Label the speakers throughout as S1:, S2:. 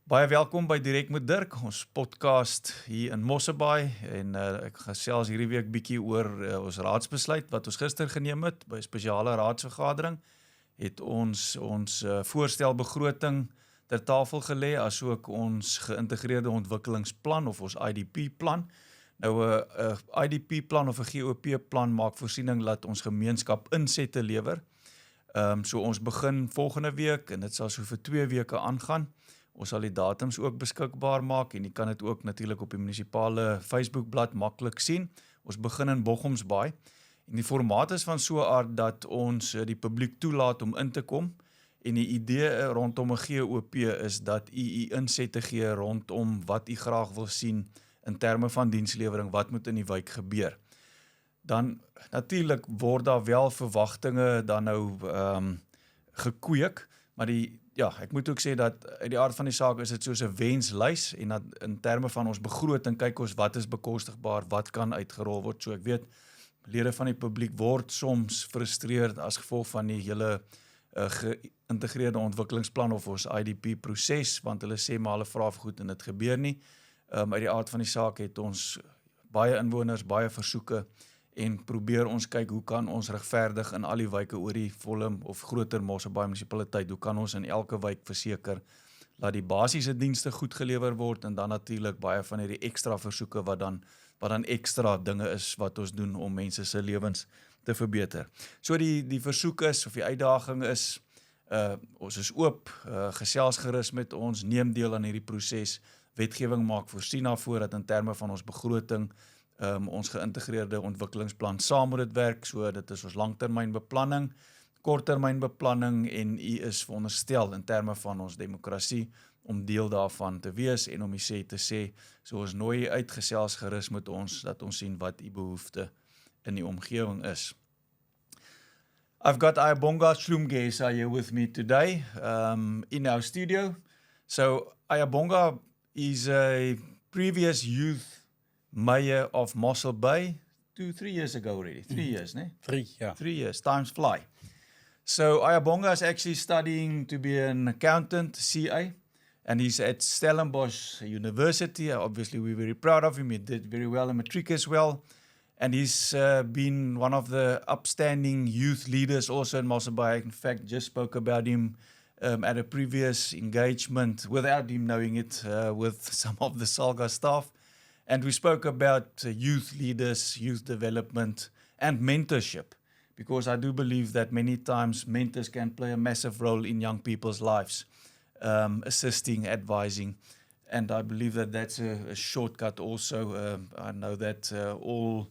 S1: Baie welkom by Direk met Dirk, ons podcast hier in Mosselbaai en ek gesels hierdie week bietjie oor ons raadsbesluit wat ons gister geneem het by 'n spesiale raadsvergadering. Het ons voorstel begroting ter tafel gelê, asook ons geïntegreerde ontwikkelingsplan of ons IDP plan. Nou 'n IDP plan of 'n GOP plan maak voorsiening dat ons gemeenskap insette lewer. So ons begin volgende week en dit sal so vir 2 weke aangaan. Ons sal die datums ook beskikbaar maak en jy kan dit ook natuurlik op die munisipale Facebookblad maklik sien. Ons begin in Bochumsbaai en die formaat is van so 'n aard dat ons die publiek toelaat om in te kom en die idee rondom 'n GOP is dat u insette gee rondom wat u graag wil sien in terme van dienslewering, wat moet in die wijk gebeur. Dan natuurlik word daar wel verwagtinge dan nou gekweek, maar ek moet ook sê dat uit die aard van die saak is dit soos 'n wenslys en dat in terme van ons begroting kyk ons wat is bekostigbaar, wat kan uitgerol word. So ek weet, lede van die publiek word soms frustreerd as gevolg van die hele geïntegreerde ontwikkelingsplan of ons IDP proses, want hulle sê maar hulle vra vir goed en dit gebeur nie. Uit die aard van die saak het ons baie inwoners, baie versoeke en probeer ons kyk hoe kan ons regverdig in al die wyke oor die volle of groter Mosselbaai munisipaliteit, hoe kan ons in elke wijk verseker dat die basiese dienste goed gelewer word en dan natuurlik baie van hierdie ekstra versoeke wat dan ekstra dinge is wat ons doen om mense se lewens te verbeter. So die versoek is of die uitdaging is, ons is oop, gesels gerus met ons, neem deel aan hierdie proses, wetgewing maak voorsien daarvoor dat in terme van ons begroting ons geïntegreerde ontwikkelingsplan saam moet dit werk, so dit is ons langtermynbeplanning, korttermynbeplanning en u is veronderstel in terme van ons demokrasie om deel daarvan te wees en om u sê te sê, so ons nooi uitgesels gerus met ons, dat ons sien wat u behoefte in die omgewing is. I've got Ayabonga Slumgesa here with me today in our studio. So Ayabonga is a previous youth mayor of Mossel Bay 2-3 years ago already. 3 years, ne?
S2: 3, yeah.
S1: 3 years, times fly. So Ayabonga is actually studying to be an accountant, CA, and he's at Stellenbosch University. Obviously, we're very proud of him. He did very well in matric as well. And he's been one of the upstanding youth leaders also in Mossel Bay. In fact, just spoke about him at a previous engagement, without him knowing it, with some of the Salga staff. And we spoke about youth leaders, youth development, and mentorship, because I do believe that many times mentors can play a massive role in young people's lives, assisting, advising, and I believe that that's a shortcut also. I know that all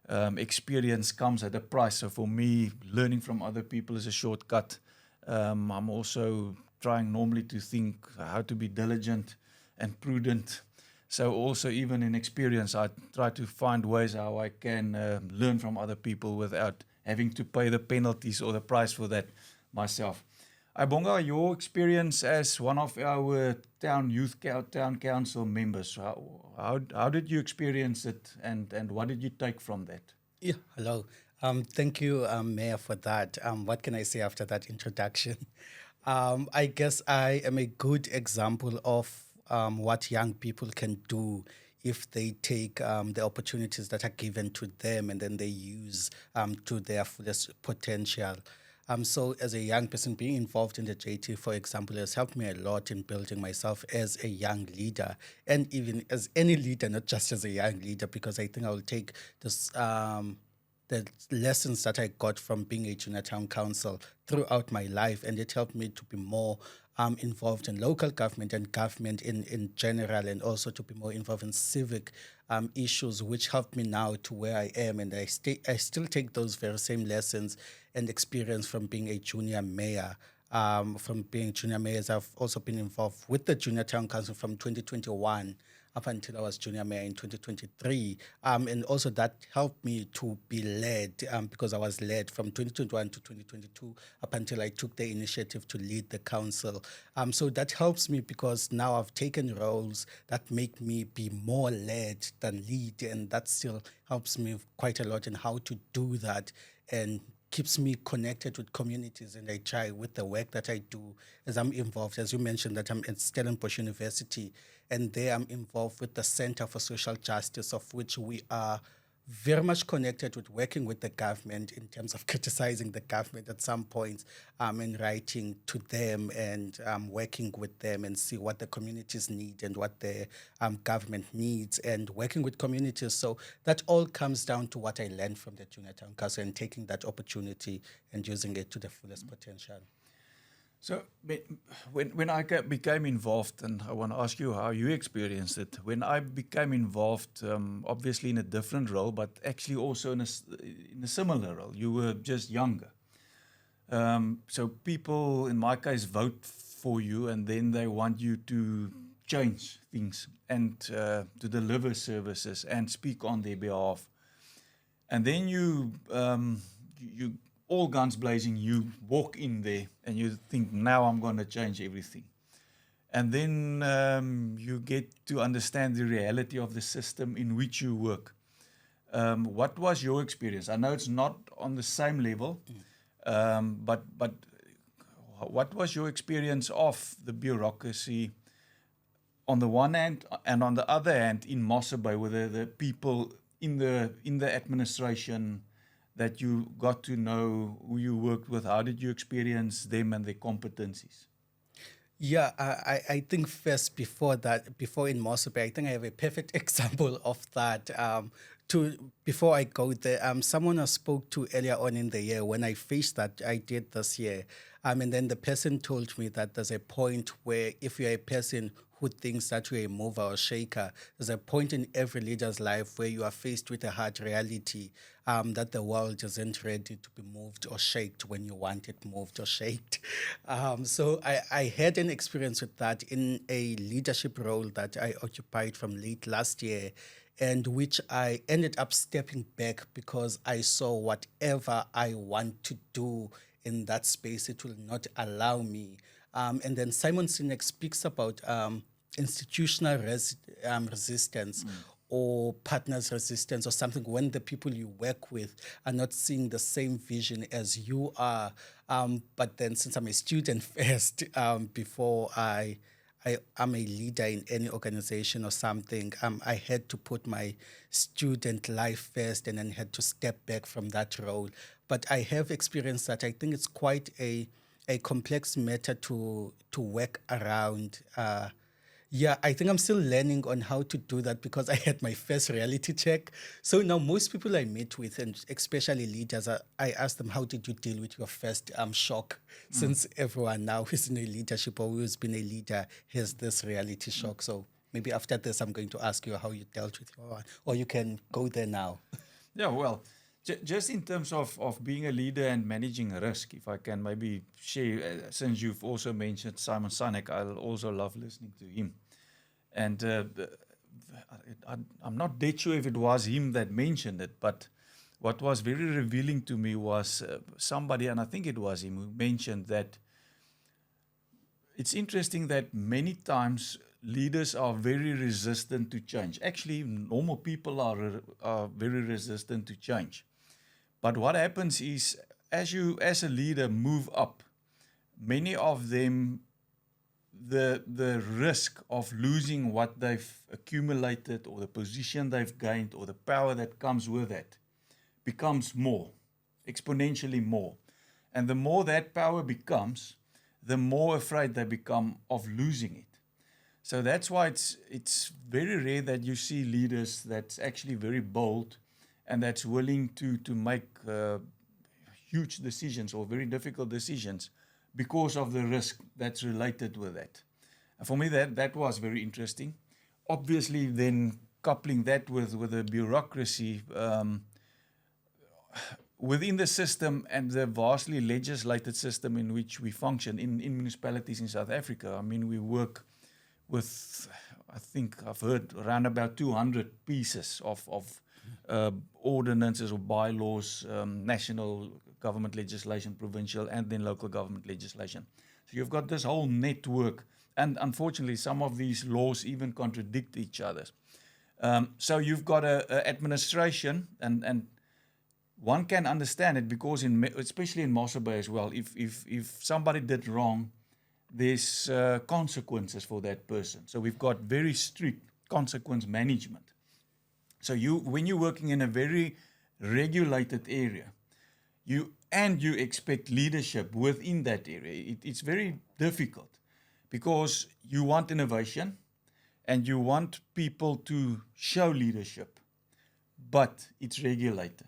S1: experience comes at a price, so for me, learning from other people is a shortcut. I'm also trying normally to think how to be diligent and prudent. So also even in experience, I try to find ways how I can learn from other people without having to pay the penalties or the price for that myself. Ayabonga, your experience as one of our town council members, how did you experience it and what did you take from that?
S2: Yeah, hello. Thank you, Mayor, for that. What can I say after that introduction? I guess I am a good example of what young people can do if they take the opportunities that are given to them and then they use to their fullest potential. So as a young person, being involved in the JT, for example, has helped me a lot in building myself as a young leader and even as any leader, not just as a young leader, because I think I will take this the lessons that I got from being a junior town council throughout my life, and it helped me to be more involved in local government and government in general, and also to be more involved in civic issues, which helped me now to where I am. And I still take those very same lessons and experience from being a junior mayor. From being junior mayors, I've also been involved with the Junior Town Council from 2021 up until I was junior mayor in 2023. And also that helped me to be led because I was led from 2021 to 2022 up until I took the initiative to lead the council. So that helps me because now I've taken roles that make me be more led than lead, and that still helps me quite a lot in how to do that and keeps me connected with communities, and I try with the work that I do as I'm involved. As you mentioned, that I'm at Stellenbosch University, and there I'm involved with the Center for Social Justice, of which we are very much connected with working with the government in terms of criticizing the government at some points, and writing to them and working with them and see what the communities need and what the government needs and working with communities. So that all comes down to what I learned from the Junior Town Council and taking that opportunity and using it to the fullest potential.
S1: So when I became involved, and I want to ask you how you experienced it. When I became involved, obviously in a different role, but actually also in a similar role. You were just younger. So people, in my case, vote for you, and then they want you to change things and to deliver services and speak on their behalf. And then you all guns blazing, you walk in there and you think, now I'm going to change everything. And then you get to understand the reality of the system in which you work. What was your experience? I know it's not on the same level, but what was your experience of the bureaucracy on the one hand, and on the other hand in Mosse Bay, with the people in the administration that you got to know, who you worked with? How did you experience them and their competencies?
S2: Yeah, I think first, before in Mosse Bay, I think I have a perfect example of that. Before I go there, someone I spoke to earlier on in the year when I faced that I did this year, and then the person told me that there's a point where if you're a person who thinks that you're a mover or shaker, there's a point in every leader's life where you are faced with a hard reality, that the world isn't ready to be moved or shaked when you want it moved or shaked. So I had an experience with that in a leadership role that I occupied from late last year, and which I ended up stepping back because I saw whatever I want to do in that space, it will not allow me. And then Simon Sinek speaks about institutional resistance or partners resistance or something, when the people you work with are not seeing the same vision as you are. But then since I'm a student first, before I'm a leader in any organization or something, I had to put my student life first and then had to step back from that role. But I have experienced that. I think it's quite a complex matter to work around. Yeah, I think I'm still learning on how to do that because I had my first reality check. So now most people I meet with, and especially leaders, I ask them, how did you deal with your first shock? Since everyone now who's in a leadership or who's been a leader has this reality shock. So maybe after this, I'm going to ask you how you dealt with your one, or you can go there now.
S1: Yeah, well, just in terms of being a leader and managing risk, if I can maybe share, since you've also mentioned Simon Sinek, I'll also love listening to him. And I'm not dead sure if it was him that mentioned it, but what was very revealing to me was somebody, and I think it was him, who mentioned that it's interesting that many times leaders are very resistant to change. Actually, normal people are very resistant to change. But what happens is, as you, as a leader, move up, many of them, the risk of losing what they've accumulated or the position they've gained or the power that comes with it becomes more, exponentially more. And the more that power becomes, the more afraid they become of losing it. So that's why it's very rare that you see leaders that's actually very bold and that's willing to make huge decisions or very difficult decisions because of the risk that's related with that. And for me, that was very interesting. Obviously, then coupling that with the bureaucracy within the system and the vastly legislated system in which we function in municipalities in South Africa. I mean, we work with, I think I've heard, around about 200 pieces of ordinances or bylaws, national government legislation, provincial, and then local government legislation. So you've got this whole network, and unfortunately some of these laws even contradict each other. So you've got a administration, and one can understand it because especially in Mosse Bay as well, if somebody did wrong, there's consequences for that person. So we've got very strict consequence management. So when you're working in a very regulated area, you expect leadership within that area. It's very difficult because you want innovation and you want people to show leadership, but it's regulated.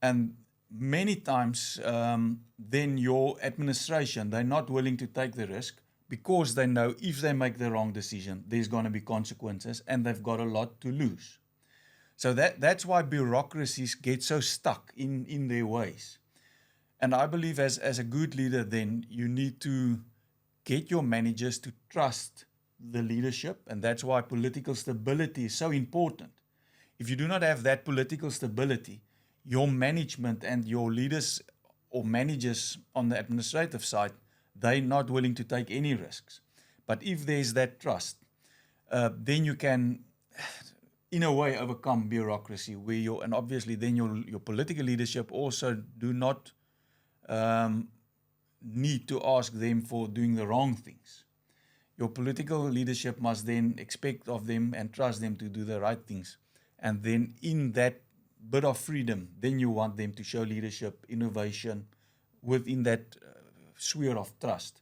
S1: And many times, then your administration, they're not willing to take the risk because they know if they make the wrong decision, there's going to be consequences and they've got a lot to lose. So that's why bureaucracies get so stuck in their ways. And I believe as a good leader, then you need to get your managers to trust the leadership. And that's why political stability is so important. If you do not have that political stability, your management and your leaders or managers on the administrative side, they're not willing to take any risks. But if there's that trust, then you can, in a way, overcome bureaucracy. And obviously then your political leadership also do not need to ask them for doing the wrong things. Your political leadership must then expect of them and trust them to do the right things. And then in that bit of freedom, then you want them to show leadership, innovation within that sphere of trust.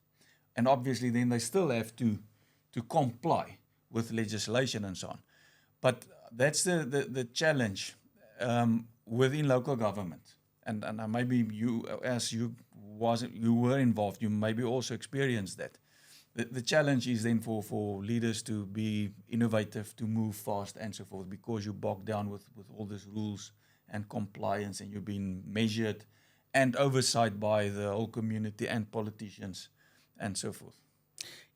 S1: And obviously then they still have to comply with legislation and so on. But that's the challenge within local government. And maybe you, as you were involved, you maybe also experienced that. The challenge is then for leaders to be innovative, to move fast and so forth, because you bog down with all these rules and compliance, and you're being measured and oversight by the whole community and politicians and so forth.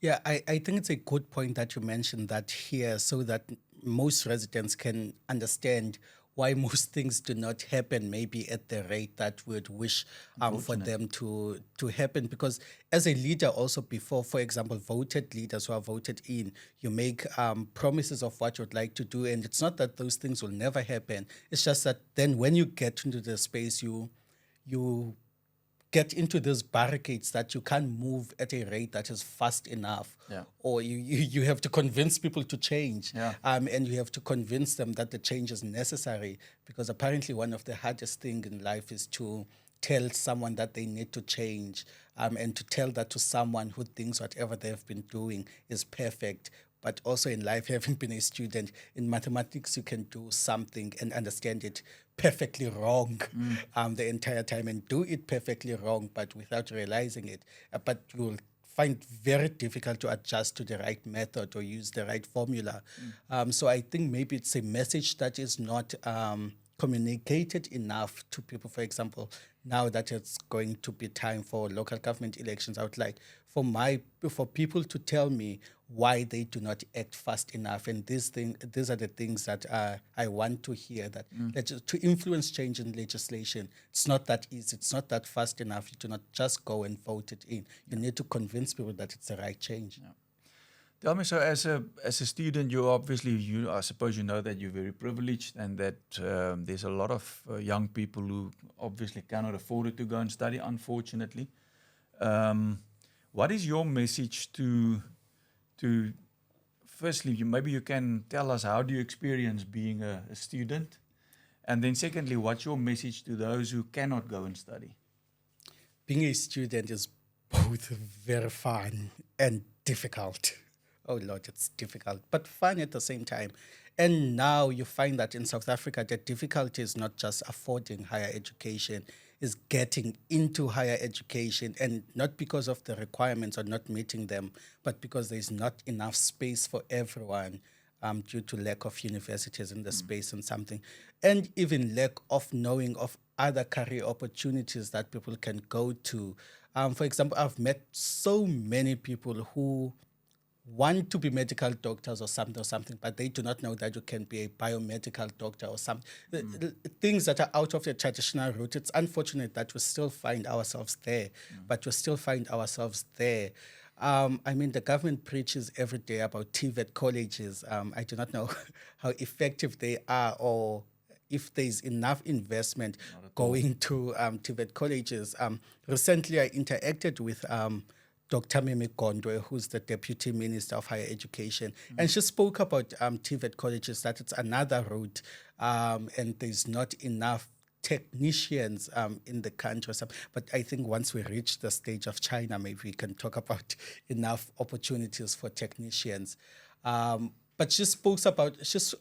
S2: Yeah, I think it's a good point that you mentioned that here, so that most residents can understand why most things do not happen maybe at the rate that we would wish for them to happen. Because as a leader also before, for example, voted leaders who are voted in, you make promises of what you'd like to do. And it's not that those things will never happen. It's just that then when you get into the space, you get into those barricades that you can't move at a rate that is fast enough.
S1: Yeah.
S2: Or you have to convince people to change.
S1: Yeah.
S2: And you have to convince them that the change is necessary, because apparently one of the hardest things in life is to tell someone that they need to change, and to tell that to someone who thinks whatever they've been doing is perfect. But also in life, having been a student, in mathematics, you can do something and understand it perfectly wrong the entire time and do it perfectly wrong, but without realizing it. But you'll find very difficult to adjust to the right method or use the right formula. So I think maybe it's a message that is not communicated enough to people. For example, now that it's going to be time for local government elections, I would like for people to tell me why they do not act fast enough. And these are the things that I want to hear, that to influence change in legislation, it's not that easy, it's not that fast enough. You do not just go and vote it in. You need to convince people that it's the right change.
S1: Yeah. Tell me, so as a student, I suppose you know that you're very privileged, and that there's a lot of young people who obviously cannot afford it to go and study, unfortunately. What is your message to firstly, maybe you can tell us, how do you experience being a student? And then secondly, what's your message to those who cannot go and study?
S2: Being a student is both very fun and difficult. Oh Lord, it's difficult, but fun at the same time. And now you find that in South Africa, the difficulty is not just affording higher education, is getting into higher education, and not because of the requirements or not meeting them, but because there's not enough space for everyone due to lack of universities in the space and something, and even lack of knowing of other career opportunities that people can go to. For example, I've met so many people who want to be medical doctors or something, but they do not know that you can be a biomedical doctor or something. Things that are out of the traditional route. It's unfortunate that we still find ourselves there, but we still find ourselves there. I mean, the government preaches every day about TVET colleges. I do not know how effective they are, or if there's enough investment going to TVET colleges. Recently, I interacted with Dr. Mimi Gondwe, who's the Deputy Minister of Higher Education, and she spoke about TVET colleges, that it's another route, and there's not enough technicians in the country. But I think once we reach the stage of China, maybe we can talk about enough opportunities for technicians. But she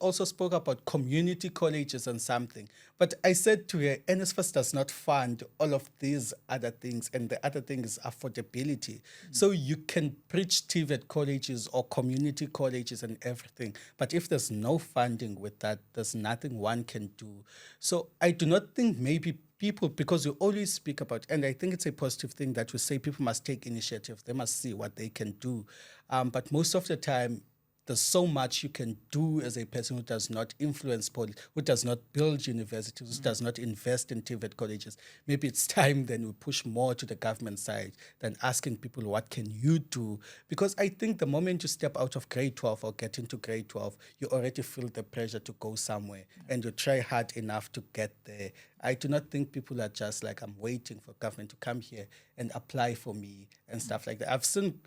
S2: also spoke about community colleges and something. But I said to her, NSFAS does not fund all of these other things, and the other thing is affordability. So you can preach TVET colleges or community colleges and everything, but if there's no funding with that, there's nothing one can do. So I do not think maybe people, because we always speak about, and I think it's a positive thing that we say people must take initiative, they must see what they can do. But most of the time, there's so much you can do as a person who does not influence politics, who does not build universities, who does not invest in TVET colleges. Maybe it's time then we push more to the government side than asking people, what can you do? Because I think the moment you step out of grade 12 or get into grade 12, you already feel the pressure to go somewhere and you try hard enough to get there. I do not think people are just like, I'm waiting for government to come here and apply for me and stuff like that. I've seen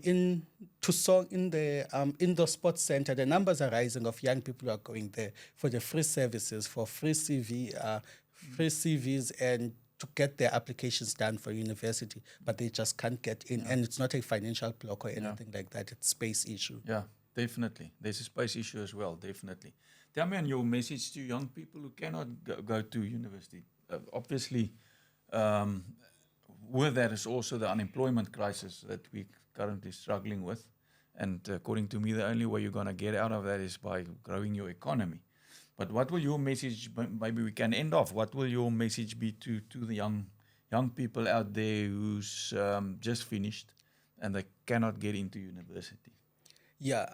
S2: in Tucson, in the indoor sports center, the numbers are rising of young people who are going there for the free services, for free CVs, and to get their applications done for university, but they just can't get in. And it's not a financial block or anything like that. It's space issue.
S1: Yeah, definitely. There's a space issue as well, definitely. Tell me on your message to young people who cannot go to university. Obviously, with that is also the unemployment crisis that we currently struggling with. And according to me, the only way you're going to get out of that is by growing your economy. But what will your message, maybe we can end off, what will your message be to the young people out there who's just finished and they cannot get into university?
S2: Yeah,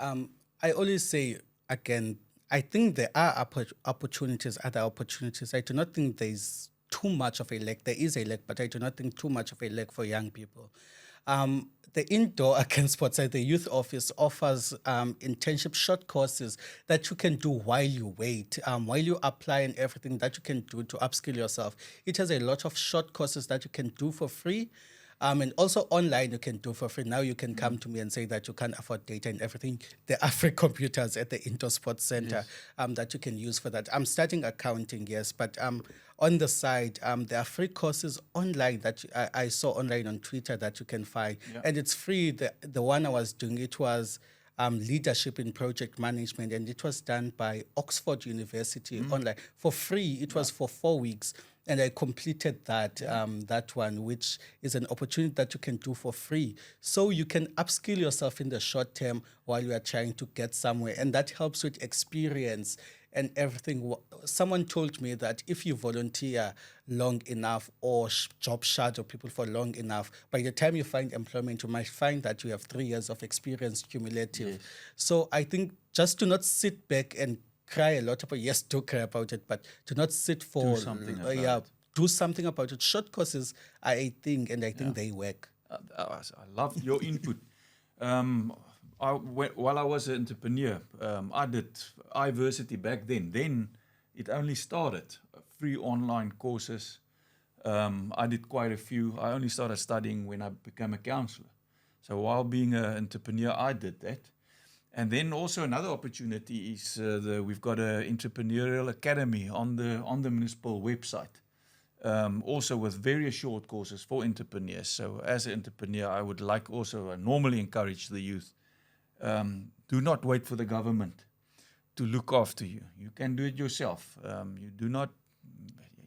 S2: I always say, again, I think there are opportunities, other opportunities. I do not think there's too much of a lack. There is a lack, but I do not think too much of a lack for young people. The indoor against sports, the youth office offers internship short courses that you can do while you wait, while you apply, and everything that you can do to upskill yourself. It has a lot of short courses that you can do for free. And also online you can do for free. Now you can come to me and say that you can't afford data and everything. There are free computers at the Indoor Sports Center that you can use for that. I'm studying accounting, yes, but on the side, there are free courses online that I saw online on Twitter that you can find. And it's free. The one I was doing, it was leadership in project management, and it was done by Oxford University online for free. It was for 4 weeks. And I completed that one, which is an opportunity that you can do for free. So you can upskill yourself in the short term while you are trying to get somewhere. And that helps with experience and everything. Someone told me that if you volunteer long enough or job shadow people for long enough, by the time you find employment, you might find that you have 3 years of experience cumulative. Yes. So I think just to not sit back and cry a lot about, yes, do cry about it, but to not sit for,
S1: do something about it.
S2: Do something about it. Short courses are a thing, and I think they work.
S1: I love your input. While I was an entrepreneur, I did iVersity back then. Then it only started free online courses. I did quite a few. I only started studying when I became a counselor. So while being an entrepreneur, I did that. And then also another opportunity is we've got an entrepreneurial academy on the municipal website, also with various short courses for entrepreneurs. So as an entrepreneur, I would like also normally encourage the youth, do not wait for the government to look after you. You can do it yourself.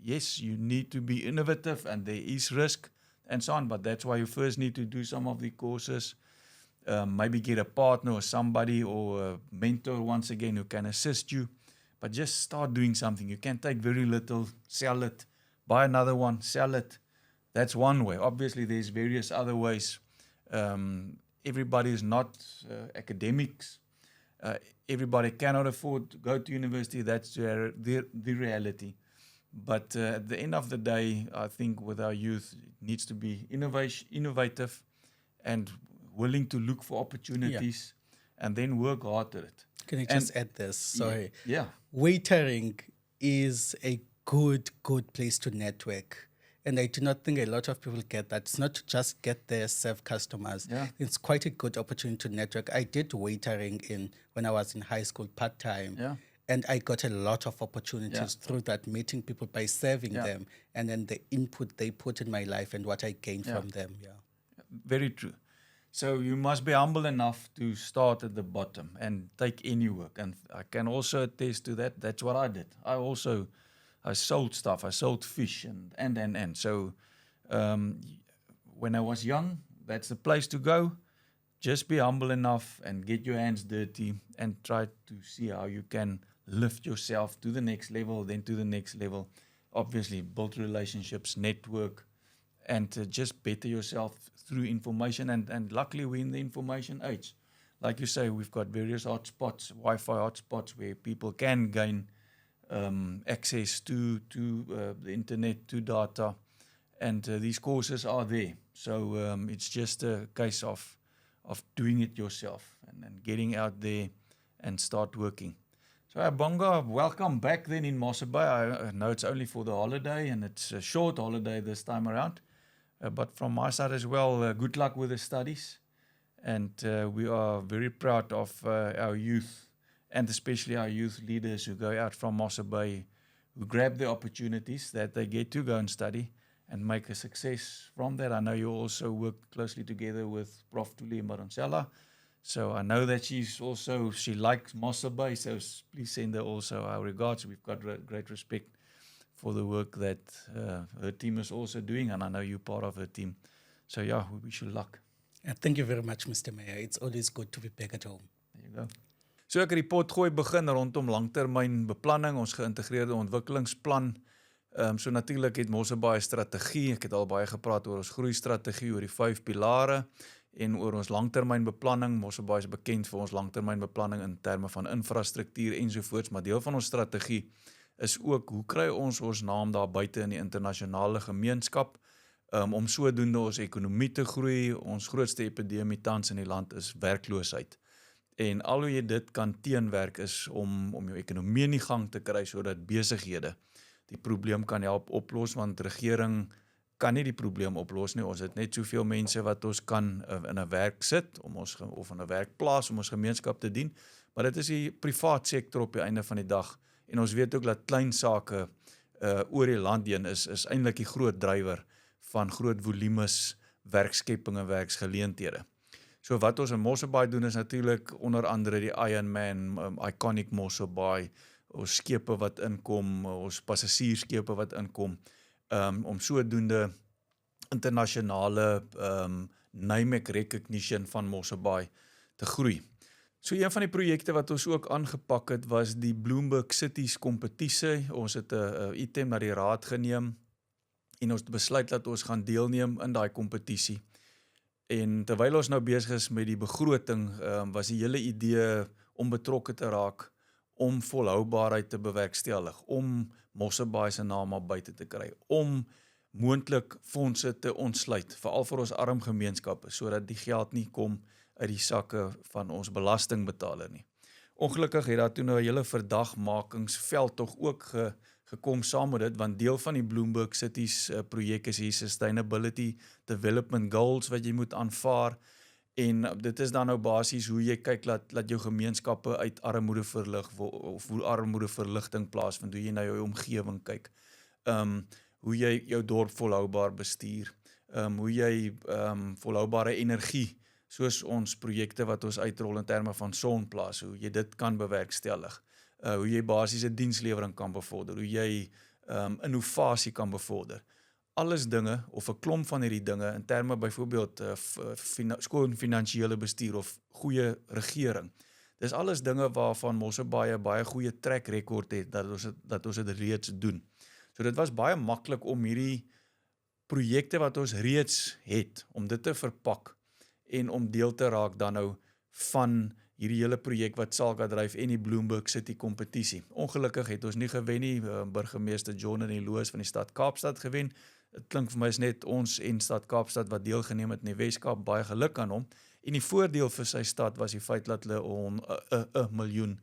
S1: Yes, you need to be innovative and there is risk and so on, but that's why you first need to do some of the courses. Maybe get a partner or somebody or a mentor once again who can assist you. But just start doing something. You can take very little, sell it, buy another one, sell it. That's one way. Obviously, there's various other ways. Everybody is not academics. Everybody cannot afford to go to university. That's the reality. But at the end of the day, I think with our youth, it needs to be innovative and willing to look for opportunities and then work hard at it.
S2: Can I just add this? Sorry.
S1: Yeah.
S2: Waitering is a good place to network. And I do not think a lot of people get that. It's not to just get there, serve customers.
S1: Yeah.
S2: It's quite a good opportunity to network. I did waitering when I was in high school part-time.
S1: Yeah.
S2: And I got a lot of opportunities
S1: Yeah.
S2: through that, meeting people by serving
S1: Yeah.
S2: them, and then the input they put in my life and what I gained
S1: Yeah.
S2: from them. Yeah.
S1: Very true. So you must be humble enough to start at the bottom and take any work. And I can also attest to that. That's what I did. I sold stuff. I sold fish and. So when I was young, that's the place to go. Just be humble enough and get your hands dirty and try to see how you can lift yourself to the next level, then to the next level. Obviously, build relationships, network, and just better yourself through information. And luckily, we're in the information age. Like you say, we've got various hotspots, Wi-Fi hotspots, where people can gain access to the internet, to data, and these courses are there. So it's just a case of doing it yourself and getting out there and start working. So Bonga, welcome back then in Mosse Bay. I know it's only for the holiday and it's a short holiday this time around. But from my side as well, good luck with the studies. And we are very proud of our youth, and especially our youth leaders who go out from Mosse Bay, who grab the opportunities that they get to go and study and make a success from that. I know you also work closely together with Prof. Tuli Maronsela. So I know that she likes Mosse Bay, so please send her also our regards. We've got great respect for the work that her team is also doing, and I know you're part of her team. So yeah, we wish you luck.
S2: Thank you very much, Mr. Mayor. It's always good to be back at home.
S1: There you go. So ek het die potgooi begin rondom langtermynbeplanning, ons geïntegreerde ontwikkelingsplan. So natuurlik het Mosse Bay 'n strategie. Ek het al baie gepraat oor ons groeistrategie, oor die 5 pilare en oor ons langtermynbeplanning. Mosse Bay is bekend vir ons langtermynbeplanning in terme van infrastruktuur ensovoorts, maar deel van ons strategie is ook hoe kry ons naam daar buite in die internasionale gemeenskap om sodoende ons ekonomie te groei. Ons grootste epidemie tans in die land is werkloosheid. En al hoe jy dit kan teenwerk is om jou ekonomie in die gang te kry sodat besighede die probleem kan help oplos, want regering kan nie die probleem oplos nie. Ons het net soveel mense wat ons kan in 'n werk sit of in 'n werkplaas om ons gemeenskap te dien, maar dit is die privaat sektor op die einde van die dag. En ons weet ook dat klein sake oor die land heen is eintlik die groot drywer van groot volumes werkskepping en werksgeleenthede. So wat ons in Mosse Bay doen is natuurlik onder andere die Ironman, Iconic Mosse Bay, ons skepe wat inkom, ons passasiersskepe wat inkom, om sodoende internasionale name recognition van Mosse Bay te groei. So een van die projekte wat ons ook aangepak het was die Bloomberg Cities kompetisie. Ons het 'n item na die raad geneem en ons besluit dat ons gaan deelneem in daai kompetisie. En terwyl ons nou besig is met die begroting, was die hele idee om betrokke te raak, om volhoubaarheid te bewerkstellig, om Mosse Bay se naam op buite te kry, om moontlik fondse te ontsluit, veral vir ons arm gemeenskappe, sodat die geld nie kom uit die sakke van ons belastingbetaler nie. Ongelukkig het daar toe nou 'n hele verdagmakingsveld tog ook gekom saam met dit, want deel van die Bloomberg Cities projek is die Sustainability Development Goals wat jy moet aanvaar, en dit is dan nou basies hoe jy kyk laat jou gemeenskappe uit armoede verlig, of hoe armoedeverligting plaasvind, hoe jy na jou omgewing kyk, hoe jy jou dorp volhoubaar bestuur, hoe jy volhoubare energie, soos ons projekte wat ons uitrol in terme van sonplaas, hoe jy dit kan bewerkstellig, hoe jy basiese dienslewering kan bevorder, hoe jy innovasie kan bevorder. Alles dinge, of 'n klomp van hierdie dinge, in terme byvoorbeeld skoon finansiële bestuur of goeie regering. Dis alles dinge waarvan Mosse Bay baie goeie track record het, dat ons dit reeds doen. So dit was baie maklik om hierdie projekte wat ons reeds het, om dit te verpak, en om deel te raak dan nou van hierdie hele projek wat Salga dryf en die Bloomberg City kompetisie. Ongelukkig het ons nie gewen nie, burgemeester John en die Loos van die stad Kaapstad gewen. Dit klink vir my is net ons en stad Kaapstad wat deelgeneem het in die Weskaap, baie geluk aan hom. En die voordeel vir sy stad was die feit dat hulle $1 miljoen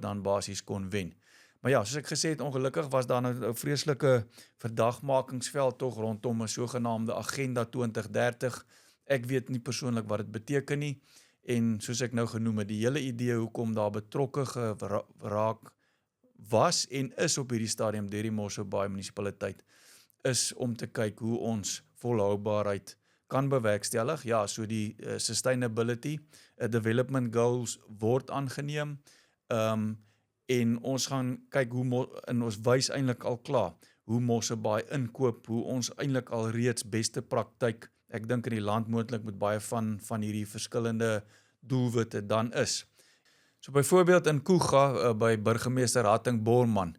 S1: dan basies kon wen. Maar ja, soos ek gesê het, ongelukkig was daar 'n vreeslike verdagmakingsveld tog rondom 'n sogenaamde Agenda 2030. Ek weet nie persoonlik wat dit beteken nie, en soos ek nou genoem het, die hele idee hoekom daar betrokke geraak was en is op hierdie stadium deur die Mosselbaai munisipaliteit, is om te kyk hoe ons volhoubaarheid kan bewerkstellig. Ja, so die sustainability, development goals word aangeneem, en ons gaan kyk en ons wys eintlik al klaar, hoe Mosselbaai inkoop, hoe ons eintlik al reeds beste praktyk, ek dink in die land moontlik met baie van hierdie verskillende doelwitte dan is. So byvoorbeeld in Kuga, by burgemeester Hatting Borman,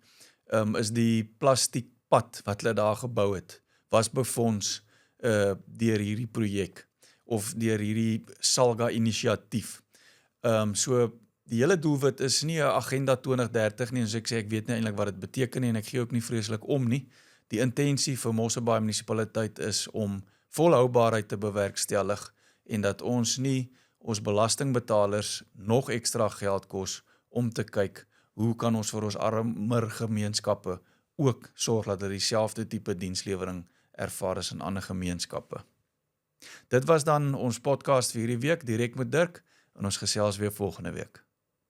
S1: is die plastiekpad wat hulle daar gebou het, was befonds deur hierdie projek, of deur hierdie Salga inisiatief. So die hele doelwit is nie 'n Agenda 2030 nie, en soos ek sê, ek weet nie eintlik wat dit beteken nie, en ek gee ook nie vreeslik om nie. Die intensie vir Mosselbaai munisipaliteit is om volhoubaarheid te bewerkstellig, en dat ons nie ons belastingbetalers nog ekstra geld kos om te kyk, hoe kan ons vir ons armer gemeenskappe ook sorg dat hulle dieselfde tipe dienslewering ervaar as in ander gemeenskappe. Dit was dan ons podcast vir hierdie week, direk met Dirk, en ons gesels weer volgende week.